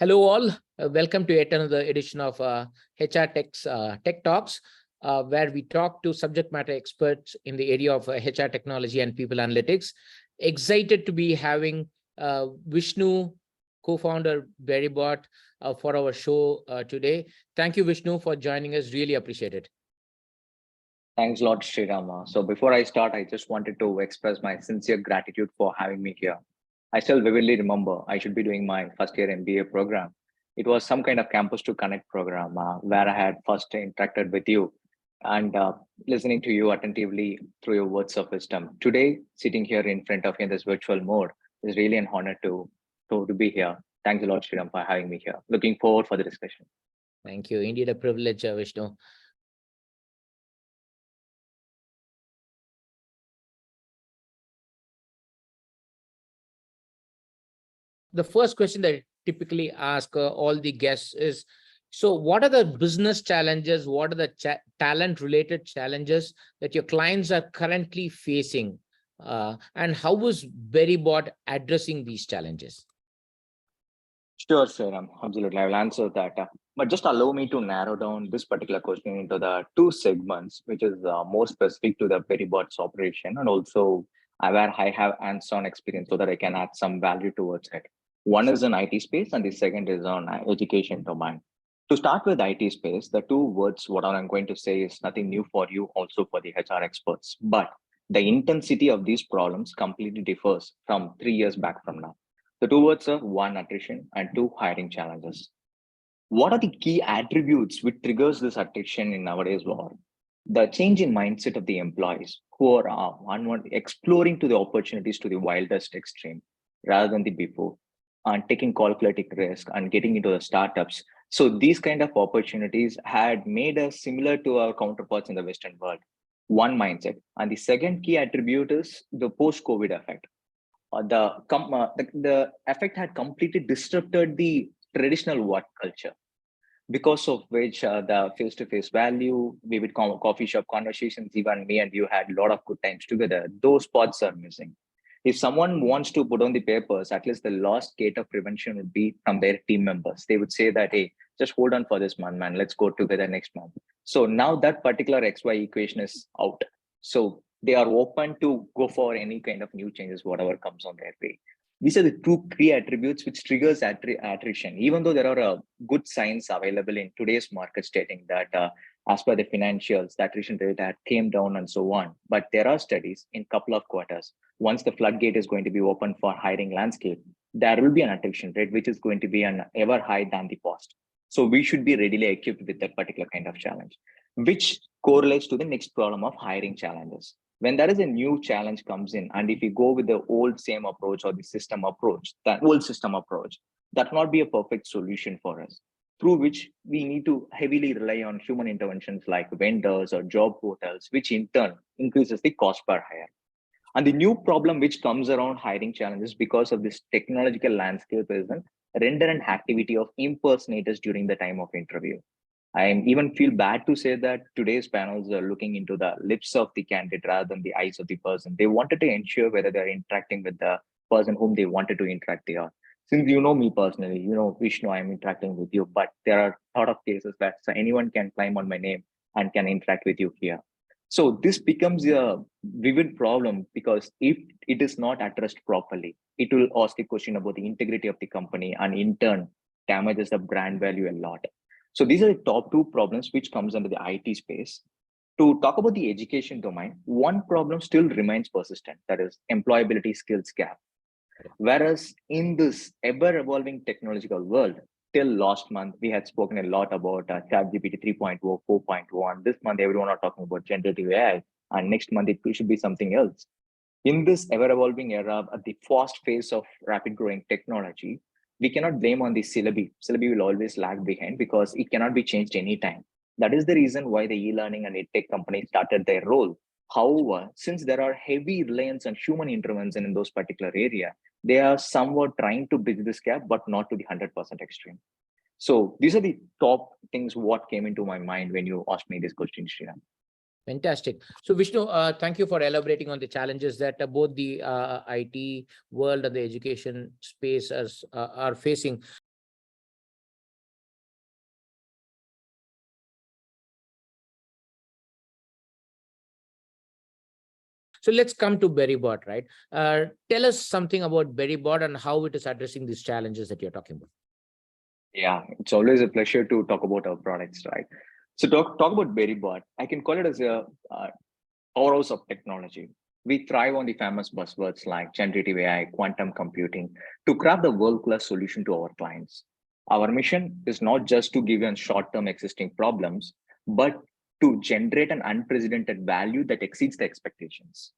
Hello all, welcome to yet another edition of HRTech's Tech Talks, where we talk to subject matter experts in the area of HR technology and people analytics. Excited to be having Vishnu, co-founder Berribot, for our show today. Thank you, Vishnu, for joining us. Really appreciate it. Thanks a lot, Sriram. So before I start, I just wanted to express my sincere gratitude for having me here. I still vividly remember I should be doing my first year MBA program. It was some kind of campus to connect program where I had first interacted with you and listening to you attentively through your words of wisdom. Today, sitting here in front of you in this virtual mode is really an honor to be here. Thanks a lot, Sriram, for having me here. Looking forward for the discussion. Thank you. Indeed, a privilege, Vishnu. The first question that I typically ask all the guests is, so what are the business challenges? What are the talent-related challenges that your clients are currently facing? And how is Berribot addressing these challenges? Sure, sir. Absolutely. I will answer that. But just allow me to narrow down this particular question into the two segments, which is more specific to the Berribot's operation and also where I have hands-on experience so that I can add some value towards it. One is in IT space and the second is on education domain. To start with IT space, the two words, what I'm going to say is nothing new for you, also for the HR experts. But the intensity of these problems completely differs from 3 years back from now. The two words are one, attrition, and two, hiring challenges. What are the key attributes which triggers this attrition in nowadays world? The change in mindset of the employees who are exploring to the opportunities to the wildest extreme rather than the before, and taking calculated risk and getting into the startups. So these kind of opportunities had made us similar to our counterparts in the Western world. One mindset. And the second key attribute is the post-COVID effect. The effect had completely disrupted the traditional work culture, because of which the face-to-face value, vivid coffee shop conversations, even me and you had a lot of good times together. Those parts are missing. If someone wants to put on the papers, at least the last gate of prevention would be from their team members. They would say that, hey, just hold on for this month, man. Let's go together next month. So now that particular XY equation is out. So they are open to go for any kind of new changes, whatever comes on their way. These are the two key attributes which triggers attrition, even though there are good signs available in today's market stating that as per the financials, the attrition rate had came down and so on. But there are studies in couple of quarters. Once the floodgate is going to be open for hiring landscape, there will be an attrition rate, which is going to be an ever high than the past. So we should be readily equipped with that particular kind of challenge, which correlates to the next problem of hiring challenges. When there is a new challenge comes in, and if you go with the old same approach or the system approach, that old system approach, that will not be a perfect solution for us, through which we need to heavily rely on human interventions like vendors or job portals, which in turn increases the cost per hire. And the new problem which comes around hiring challenges because of this technological landscape is the redundant activity of impersonators during the time of interview. I even feel bad to say that today's panels are looking into the lips of the candidate rather than the eyes of the person. They wanted to ensure whether they're interacting with the person whom they wanted to interact with. Since you know me personally, you know, Vishnu, I'm interacting with you, but there are a lot of cases that anyone can climb on my name and can interact with you here. So this becomes a vivid problem because if it is not addressed properly, it will ask a question about the integrity of the company and in turn damages the brand value a lot. So these are the top two problems which comes under the IT space. To talk about the education domain, one problem still remains persistent, that is employability skills gap. Whereas in this ever-evolving technological world, till last month, we had spoken a lot about ChatGPT 3.0, 4.1. This month, everyone are talking about generative AI, and next month it should be something else. In this ever-evolving era, at the fast pace of rapid growing technology, we cannot blame on the syllabi. Syllabi will always lag behind because it cannot be changed anytime. That is the reason why the e-learning and tech companies started their role. However, since there are heavy reliance on human intervention in those particular area, they are somewhat trying to bridge this gap, but not to the 100% extreme. So these are the top things what came into my mind when you asked me this question, Sriram. Fantastic. So Vishnu, thank you for elaborating on the challenges that both the IT world and the education space are facing. So let's come to Berribot, right? Tell us something about Berribot and how it is addressing these challenges that you're talking about. Yeah, it's always a pleasure to talk about our products, right? So talk about Berribot. I can call it as a powerhouse of technology. We thrive on the famous buzzwords like generative AI, quantum computing to craft the world-class solution to our clients. Our mission is not just to give them short-term existing problems, but to generate an unprecedented value that exceeds the expectations.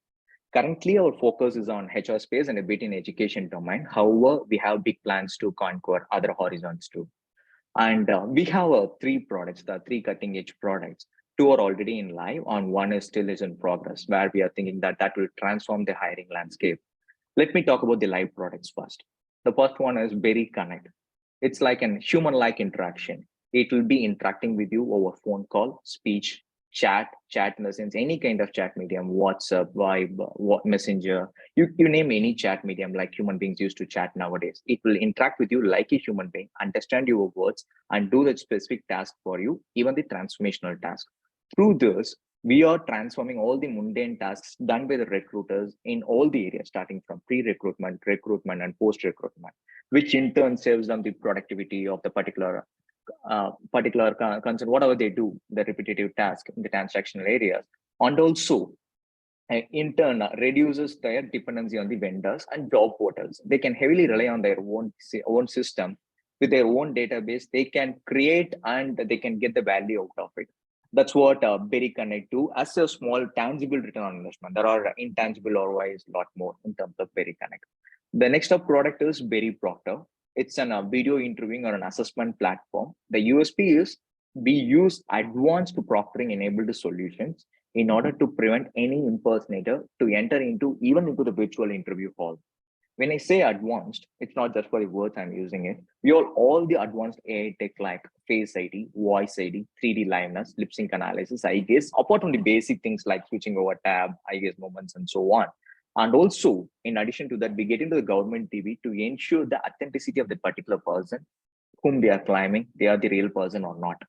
Currently, our focus is on HR space and a bit in education domain. However, we have big plans to conquer other horizons too. And we have three products, the three cutting edge products. Two are already in live, and one is still is in progress, where we are thinking that that will transform the hiring landscape. Let me talk about the live products first. The first one is Berry Connect. It's like an human-like interaction. It will be interacting with you over phone call, speech, chat in the sense any kind of chat medium, WhatsApp, Vibe, Messenger. You name any chat medium like human beings used to chat nowadays. It will interact with you like a human being, understand your words, and do the specific task for you, even the transformational task. Through this, we are transforming all the mundane tasks done by the recruiters in all the areas, starting from pre-recruitment, recruitment, and post-recruitment, which in turn saves them the productivity of the particular concern, whatever they do, the repetitive task in the transactional areas, and also in turn reduces their dependency on the vendors and job portals. They can heavily rely on their own system with their own database. They can create and they can get the value out of it. That's what Berry Connect do as a small tangible return on investment. There are intangible ROIs a lot more in terms of Berry Connect. The next up product is Berry Proctor. It's a video interviewing or an assessment platform. The USP is we use advanced proctoring enabled solutions in order to prevent any impersonator to enter into even into the virtual interview hall. When I say advanced, it's not just for the words I'm using it. We all the advanced AI tech like Face ID, Voice ID, 3D liveness, lip sync analysis, I guess, apart from the basic things like switching over tab, I guess moments, and so on. And also, in addition to that, we get into the government TV to ensure the authenticity of the particular person whom they are claiming they are the real person or not.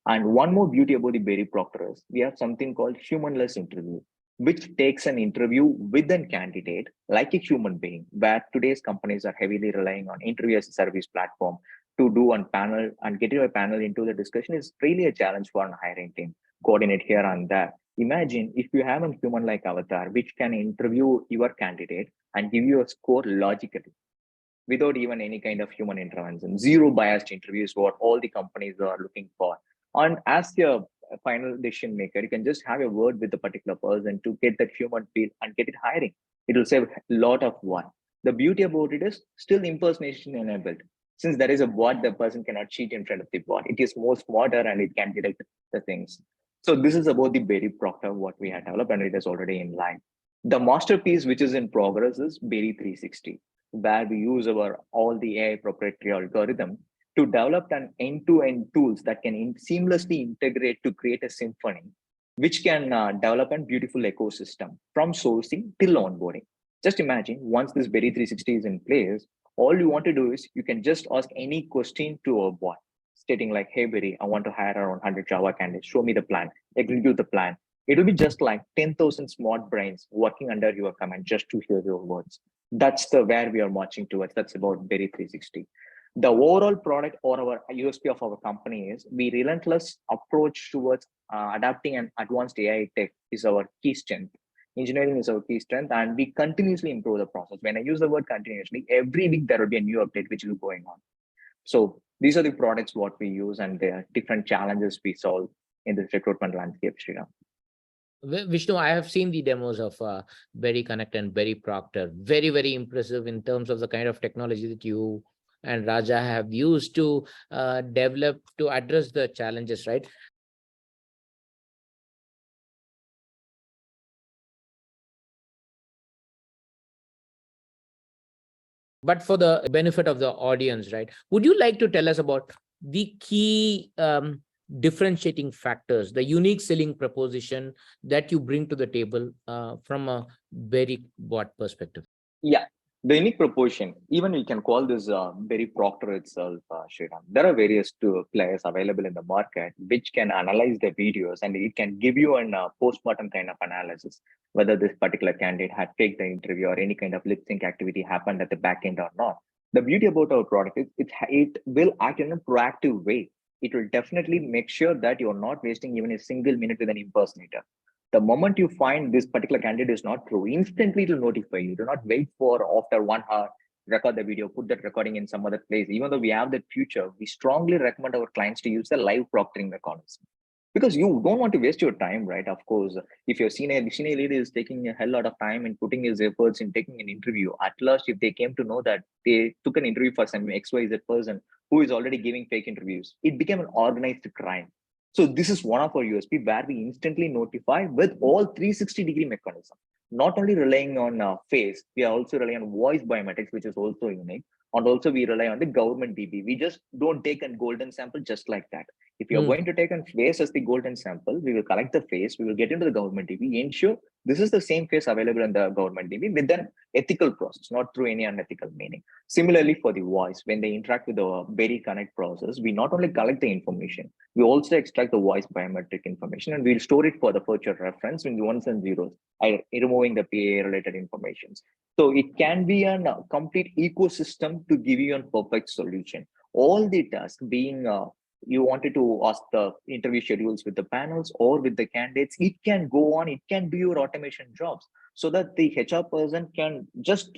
And one more beauty about the Berry Proctor is we have something called humanless interview, which takes an interview with a candidate like a human being, where today's companies are heavily relying on interview as a service platform to do on panel and getting a panel into the discussion is really a challenge for a hiring team. Coordinate here and there. Imagine if you have a human-like avatar which can interview your candidate and give you a score logically without even any kind of human intervention. Zero biased interviews, what all the companies are looking for. And as your final decision maker, you can just have a word with the particular person to get that human feel and get it hiring. It will save a lot of work. The beauty about it is still impersonation enabled. Since there is a bot, the person cannot cheat in front of the bot. It is more smarter and it can detect the things. So this is about the Berry Proctor, what we had developed, and it is already in line. The masterpiece, which is in progress, is Berry 360, where we use all the AI proprietary algorithm to develop an end-to-end tools that can seamlessly integrate to create a symphony, which can develop a beautiful ecosystem from sourcing till onboarding. Just imagine once this Berry 360 is in place, all you want to do is you can just ask any question to a bot stating like, hey, Berry, I want to hire around 100 Java candidates. Show me the plan, execute the plan. It will be just like 10,000 smart brains working under your command just to hear your words. That's where we are marching towards. That's about Berry 360. The overall product or our USP of our company is we relentless approach towards adapting an advanced AI tech is our key strength. Engineering is our key strength, and we continuously improve the process. When I use the word continuously, every week there will be a new update which will be going on. So these are the products what we use and the different challenges we solve in the recruitment landscape, Sriram. Vishnu, I have seen the demos of Berry Connect and Berry Proctor. Very, very impressive in terms of the kind of technology that you and Raja have used to develop to address the challenges, right? But for the benefit of the audience, right? Would you like to tell us about the key differentiating factors, the unique selling proposition that you bring to the table from a Berribot perspective? Yeah. The unique proportion, even you can call this very Proctor itself, Sriram. There are various two players available in the market which can analyze the videos and it can give you an postmortem kind of analysis, whether this particular candidate had faked the interview or any kind of lip sync activity happened at the back end or not. The beauty about our product is it will act in a proactive way. It will definitely make sure that you're not wasting even a single minute with an impersonator. The moment you find this particular candidate is not true, instantly it will notify you. Do not wait for after 1 hour, record the video, put that recording in some other place. Even though we have that feature, we strongly recommend our clients to use the live proctoring mechanism because you don't want to waste your time, right? Of course, if your senior leader is taking a hell lot of time and putting his efforts in taking an interview, at last, if they came to know that they took an interview for some XYZ person who is already giving fake interviews, it became an organized crime. So this is one of our USP where we instantly notify with all 360-degree mechanism. Not only relying on face, we are also relying on voice biometrics, which is also unique. And also we rely on the government DB. We just don't take a golden sample just like that. If you're going to take a face as the golden sample, we will collect the face, we will get into the government DB, ensure this is the same face available in the government DB with an ethical process, not through any unethical meaning. Similarly, for the voice, when they interact with the Berry Connect process, we not only collect the information, we also extract the voice biometric information and we'll store it for the future reference in the ones and zeros, removing the PA related information. So it can be a complete ecosystem to give you a perfect solution. All the tasks being you wanted to ask the interview schedules with the panels or with the candidates, it can go on, it can do your automation jobs so that the HR person can just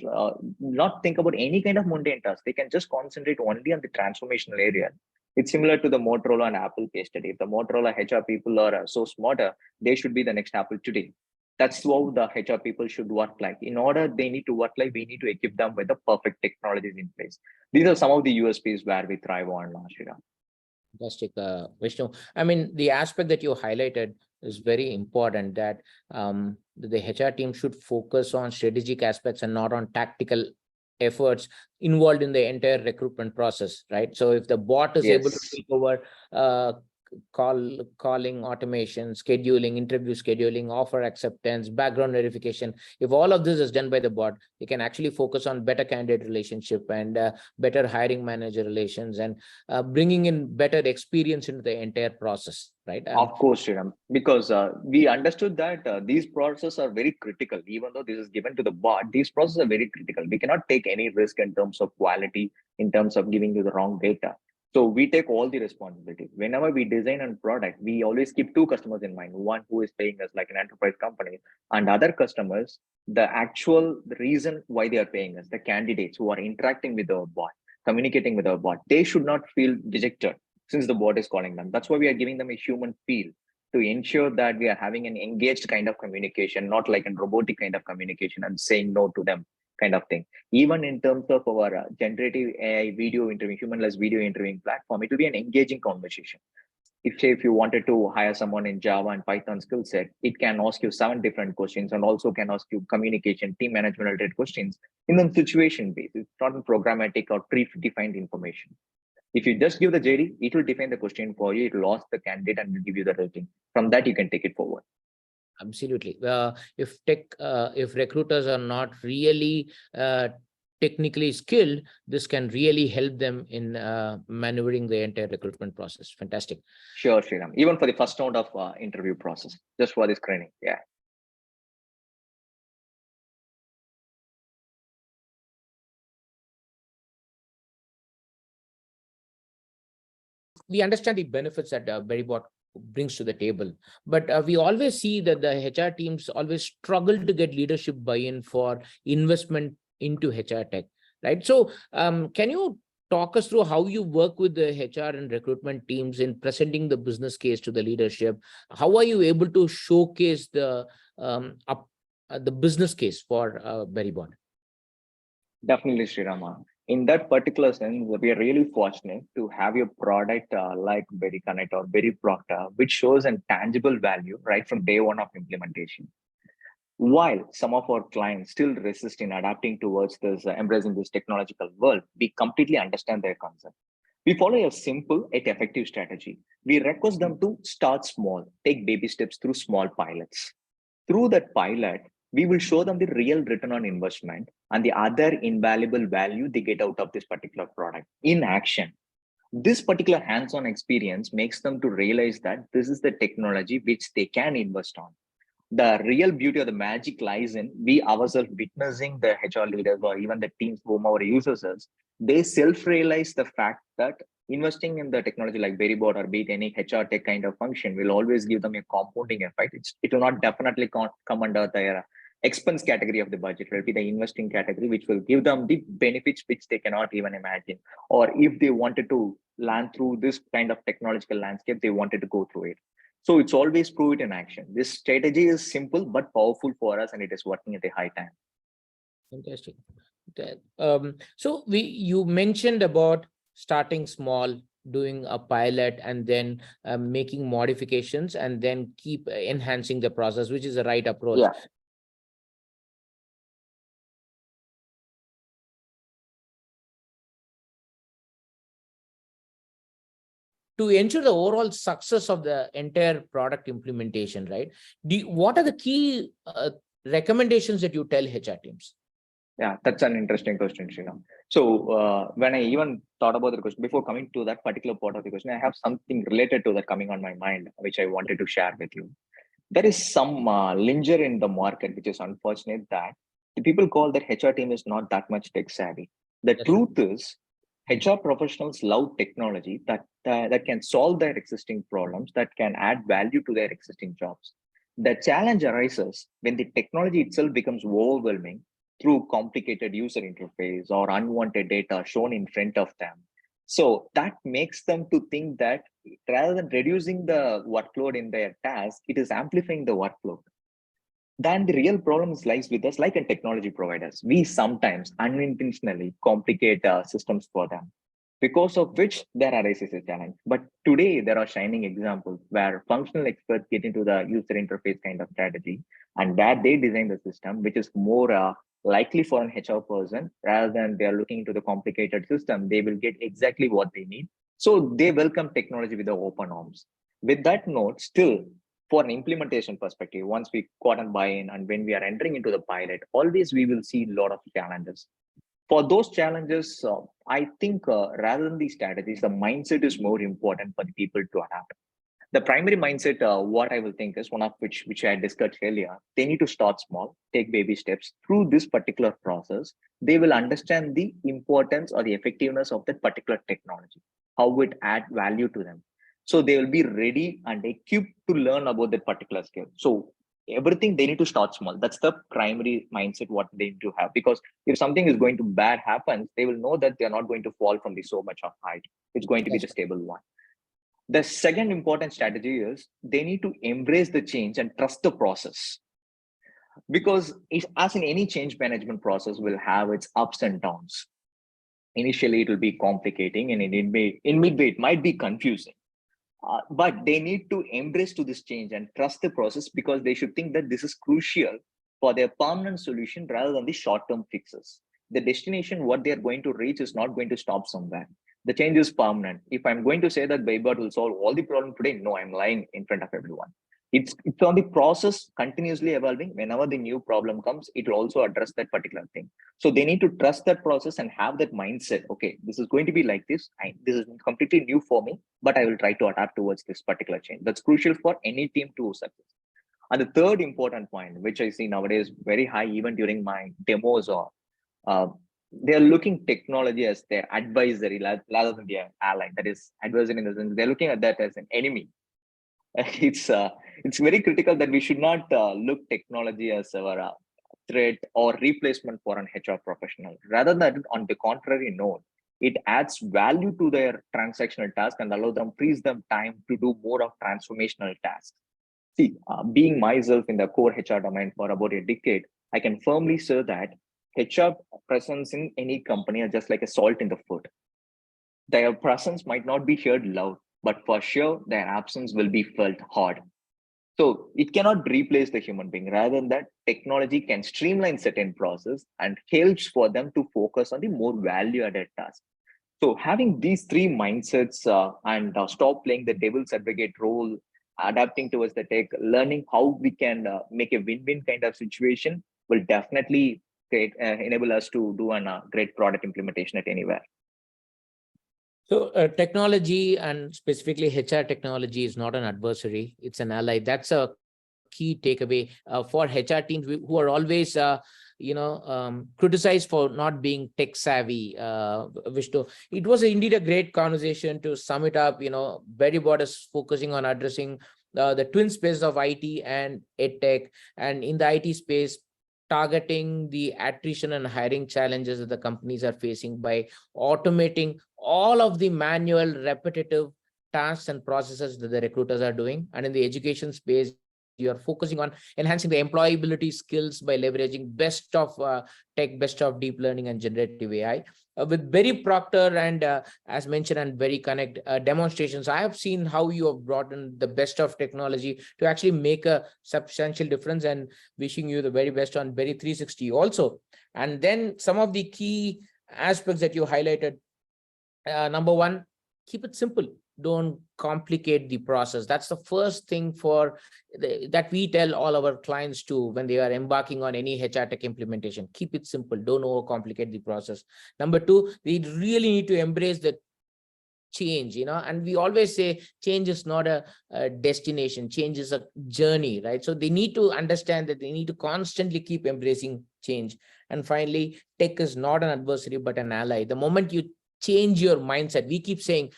not think about any kind of mundane task. They can just concentrate only on the transformational area. It's similar to the Motorola and Apple case study. If the Motorola HR people are so smarter, they should be the next Apple today. That's how the HR people should work like. In order they need to work like, we need to equip them with the perfect technologies in place. These are some of the USPs where we thrive on, Sriram. Fantastic, Vishnu. I mean, the aspect that you highlighted is very important, that the HR team should focus on strategic aspects and not on tactical efforts involved in the entire recruitment process, right? So if the bot is able to take over calling automation, scheduling, interview scheduling, offer acceptance, background verification, if all of this is done by the bot, you can actually focus on better candidate relationship and better hiring manager relations and bringing in better experience into the entire process, right? Of course, Sriram, because we understood that these processes are very critical. Even though this is given to the bot, these processes are very critical. We cannot take any risk in terms of quality, in terms of giving you the wrong data. So we take all the responsibility. Whenever we design a product, we always keep two customers in mind. One who is paying us like an enterprise company, and other customers, the actual reason why they are paying us, the candidates who are interacting with our bot, communicating with our bot, they should not feel dejected since the bot is calling them. That's why we are giving them a human feel to ensure that we are having an engaged kind of communication, not like a robotic kind of communication and saying no to them kind of thing. Even in terms of our generative AI video interviewing, humanless video interviewing platform, it will be an engaging conversation. If you wanted to hire someone in Java and Python skill set, it can ask you 7 different questions and also can ask you communication, team management related questions in a situation based. It's not a programmatic or predefined information. If you just give the JD, it will define the question for you. It will ask the candidate and will give you the rating. From that, you can take it forward. Absolutely. If recruiters are not really technically skilled, this can really help them in maneuvering the entire recruitment process. Fantastic. Sure, Sriram. Even for the first round of interview process, just for the screening. Yeah. We understand the benefits that Berribot brings to the table, but we always see that the HR teams always struggle to get leadership buy-in for investment into HR tech, right? So can you talk us through how you work with the HR and recruitment teams in presenting the business case to the leadership? How are you able to showcase the business case for Berribot? Definitely, Srirama. In that particular sense, we are really fortunate to have a product like Berry Connect or Berry Proctor, which shows a tangible value right from day one of implementation. While some of our clients still resist in adapting towards this, embracing this technological world, we completely understand their concern. We follow a simple yet effective strategy. We request them to start small, take baby steps through small pilots. Through that pilot, We will show them the real return on investment and the other invaluable value they get out of this particular product in action. This particular hands-on experience makes them to realize that this is the technology which they can invest on. The real beauty of the magic lies in we ourselves witnessing the HR leaders or even the teams whom our users is, they self-realize the fact that investing in the technology like Berribot or be it any HR tech kind of function will always give them a compounding effect. It will not definitely come under their expense category of the budget. It will be the investing category, which will give them the benefits which they cannot even imagine. Or if they wanted to land through this kind of technological landscape, they wanted to go through it. So it's always prove it in action. This strategy is simple but powerful for us, and it is working at a high time. Fantastic. So you mentioned about starting small, doing a pilot, and then making modifications, and then keep enhancing the process, which is the right approach. Yeah. To ensure the overall success of the entire product implementation, right? What are the key recommendations that you tell HR teams? Yeah, that's an interesting question, Sriram. So when I even thought about the question, before coming to that particular part of the question, I have something related to that coming on my mind, which I wanted to share with you. There is some linger in the market, which is unfortunate that the people call that HR team is not that much tech savvy. The truth is, HR professionals love technology that can solve their existing problems, that can add value to their existing jobs. The challenge arises when the technology itself becomes overwhelming through complicated user interface or unwanted data shown in front of them. So that makes them to think that rather than reducing the workload in their task, it is amplifying the workload. Then the real problems lies with us, like in technology providers. We sometimes unintentionally complicate systems for them, because of which there arises a challenge. But today there are shining examples where functional experts get into the user interface kind of strategy, and that they design the system which is more likely for an HR person rather than they are looking into the complicated system. They will get exactly what they need. So they welcome technology with the open arms. With that note, still for an implementation perspective, once we got on buy-in and when we are entering into the pilot, always we will see a lot of challenges. For those challenges, I think rather than these strategies, the mindset is more important for the people to adapt. The primary mindset, what I will think is one of which I discussed earlier, they need to start small, take baby steps through this particular process. They will understand the importance or the effectiveness of that particular technology, how it add value to them. So they will be ready and equipped to learn about that particular skill. So everything they need to start small. That's the primary mindset what they need to have, because if something is going to bad happens, they will know that they're not going to fall from the so much of height. It's going to be the stable one. The second important strategy is they need to embrace the change and trust the process, because as in any change management process will have its ups and downs. Initially, it will be complicating, and in midway it might be confusing. But they need to embrace to this change and trust the process, because they should think that this is crucial for their permanent solution rather than the short-term fixes. The destination, what they are going to reach, is not going to stop somewhere. The change is permanent. If I'm going to say that Berribot will solve all the problems today, no, I'm lying in front of everyone. It's on the process continuously evolving. Whenever the new problem comes, it will also address that particular thing. So they need to trust that process and have that mindset. Okay, this is going to be like this. This is completely new for me, but I will try to adapt towards this particular change. That's crucial for any team to success. And the third important point, which I see nowadays very high, even during my demos, or they're looking technology as their advisory rather than their ally. That is, advisory in the sense they're looking at that as an enemy. It's very critical that we should not look technology as our threat or replacement for an HR professional. Rather than on the contrary note, it adds value to their transactional task and frees them time to do more of transformational tasks. See, being myself in the core HR domain for about a decade, I can firmly say that HR presence in any company are just like a salt in the food. Their presence might not be heard loud, but for sure their absence will be felt hard. So it cannot replace the human being. Rather than that, technology can streamline certain process and helps for them to focus on the more value-added tasks. So having these three mindsets and stop playing the devil's advocate role, adapting towards the tech, learning how we can make a win-win kind of situation, will definitely enable us to do a great product implementation at anywhere. So technology, and specifically HR technology, is not an adversary, it's an ally. That's a key takeaway for HR teams who are always criticized for not being tech savvy. Vishnu, it was indeed a great conversation. To sum it up, Berribot is focusing on addressing the twin space of IT and EdTech, and in the IT space, targeting the attrition and hiring challenges that the companies are facing by automating all of the manual, repetitive tasks and processes that the recruiters are doing. And in the education space, you are focusing on enhancing the employability skills by leveraging best of tech, best of deep learning and generative AI. With Berry Proctor and as mentioned, and Berry Connect demonstrations, I have seen how you have brought in the best of technology to actually make a substantial difference, and wishing you the very best on Berry 360 also. And then some of the key aspects that you highlighted. Number one, keep it simple. Don't complicate the process. That's the first thing that we tell all our clients to when they are embarking on any HR tech implementation. Keep it simple. Don't overcomplicate the process. Number two, they really need to embrace the change, and we always say change is not a destination, change is a journey, right? So they need to understand that they need to constantly keep embracing change. And finally, tech is not an adversary but an ally. The moment you change your mindset, we keep saying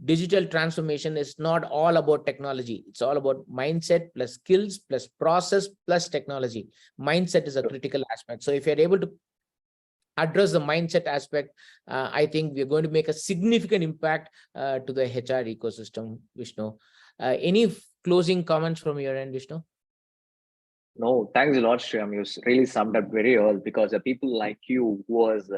digital transformation is not all about technology. It's all about mindset plus skills plus process plus technology. Mindset is a critical aspect. So if you're able to address the mindset aspect, I think we're going to make a significant impact to the HR ecosystem. Vishnu, any closing comments from your end, Vishnu? No, thanks a lot, Sriram. You really summed up very well, because the people like you who was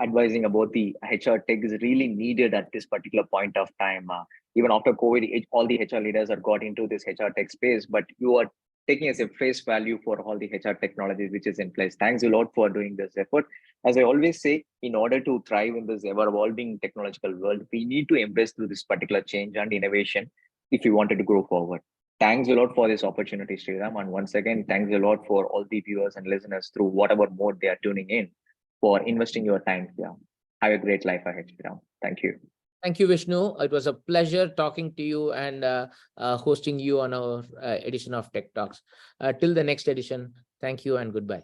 advising about the HR tech is really needed at this particular point of time. Even after COVID, all the HR leaders are got into this HR tech space, but you are taking as a face value for all the HR technologies which is in place. Thanks a lot for doing this effort. As I always say, in order to thrive in this ever-evolving technological world, we need to embrace through this particular change and innovation if we wanted to grow forward. Thanks a lot for this opportunity, Sriram. And once again, thanks a lot for all the viewers and listeners through whatever mode they are tuning in, for investing your time here. Have a great life ahead, Sriram. Thank you. Thank you, Vishnu. It was a pleasure talking to you and hosting you on our edition of Tech Talks. Till the next edition, thank you and goodbye.